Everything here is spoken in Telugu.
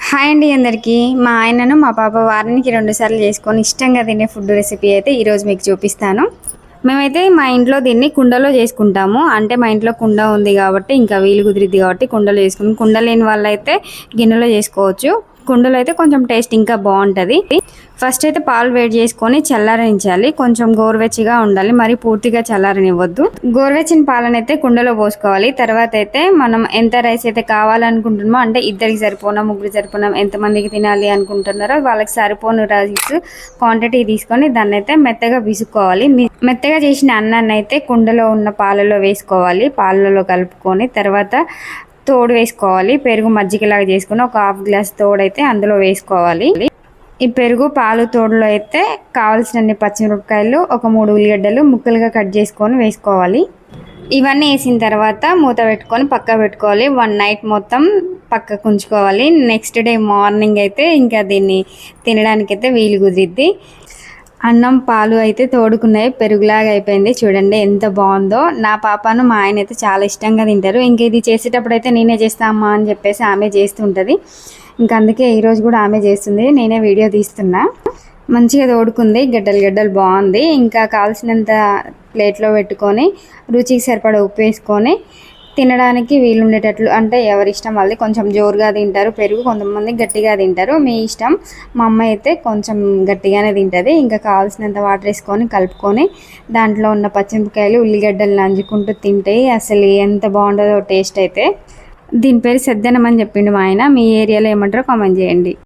హాయ్ అండి అందరికీ. మా ఆయనను మా పాప వారానికి 2 సార్లు చేసుకొని ఇష్టంగా తినే ఫుడ్ రెసిపీ అయితే ఈరోజు మీకు చూపిస్తాను. మేమైతే మా ఇంట్లో దీన్ని కుండలో చేసుకుంటాము. అంటే మా ఇంట్లో కుండ ఉంది కాబట్టి ఇంకా వీలు కుదిరిద్ది కాబట్టి కుండలో చేసుకుంటాం. కుండ లేని వాళ్ళైతే గిన్నెలో చేసుకోవచ్చు. కుండలో అయితే కొంచెం టేస్ట్ ఇంకా బాగుంటుంది. ఫస్ట్ అయితే పాలు వేడి చేసుకొని చల్లారించాలి. కొంచెం గోరువెచ్చగా ఉండాలి, మరి పూర్తిగా చల్లారనివ్వద్దు. గోరువెచ్చిన పాలను అయితే కుండలో పోసుకోవాలి. తర్వాత అయితే మనం ఎంత రైస్ అయితే కావాలనుకుంటున్నామో, అంటే ఇద్దరికి సరిపోనా ముగ్గురు సరిపోనా ఎంతమందికి తినాలి అనుకుంటున్నారో వాళ్ళకి సరిపోను రైస్ క్వాంటిటీ తీసుకొని దాన్ని అయితే మెత్తగా విసుకోవాలి. మెత్తగా చేసిన అన్నాన్ని అయితే కుండలో ఉన్న పాలలో వేసుకోవాలి. పాలలో కలుపుకొని తర్వాత తోడు వేసుకోవాలి. పెరుగు మజ్జిగలాగా చేసుకుని ఒక హాఫ్ గ్లాస్ తోడు అయితే అందులో వేసుకోవాలి. ఈ పెరుగు పాలు తోడులో అయితే కావాల్సినన్ని పచ్చిమిరపకాయలు, ఒక 3 ఉల్లిగడ్డలు ముక్కలుగా కట్ చేసుకొని వేసుకోవాలి. ఇవన్నీ వేసిన తర్వాత మూత పెట్టుకొని పక్క పెట్టుకోవాలి. 1 నైట్ మొత్తం పక్కకు ఉంచుకోవాలి. నెక్స్ట్ డే మార్నింగ్ అయితే ఇంకా దీన్ని తినడానికైతే వీలు కుదిరిద్ది. అన్నం పాలు అయితే తోడుకున్నాయి, పెరుగులాగా అయిపోయింది. చూడండి ఎంత బాగుందో. నా పాపను మా ఆయన అయితే చాలా ఇష్టంగా తింటారు. ఇంక ఇది చేసేటప్పుడు అయితే నేనే చేస్తా అమ్మా అని చెప్పేసి ఆమె చేస్తుంటుంది. ఇంకా అందుకే ఈరోజు కూడా ఆమె చేస్తుంది, నేనే వీడియో తీస్తున్నా. మంచిగా తోడుకుంది, గడ్డలు గడ్డలు బాగుంది. ఇంకా కావాల్సినంత ప్లేట్లో పెట్టుకొని రుచికి సరిపడా ఉప్పు వేసుకొని తినడానికి వీలుండేటట్లు, అంటే ఎవరి ఇష్టం వాళ్ళది. కొంచెం జోరుగా తింటారు పెరుగు, కొంతమంది గట్టిగా తింటారు, మీ ఇష్టం. మా అమ్మ అయితే కొంచెం గట్టిగానే తింటుంది. ఇంకా కావాల్సినంత వాటర్ వేసుకొని కలుపుకొని దాంట్లో ఉన్న పచ్చిమిరపకాయలు ఉల్లిగడ్డలు నంజుకుంటూ తింటే అసలు ఎంత బాగుంటుందో టేస్ట్ అయితే. దీని పేరు సద్దనం అని చెప్పిండు మా ఆయన. మీ ఏరియాలో ఏమంటారో కామెంట్ చేయండి.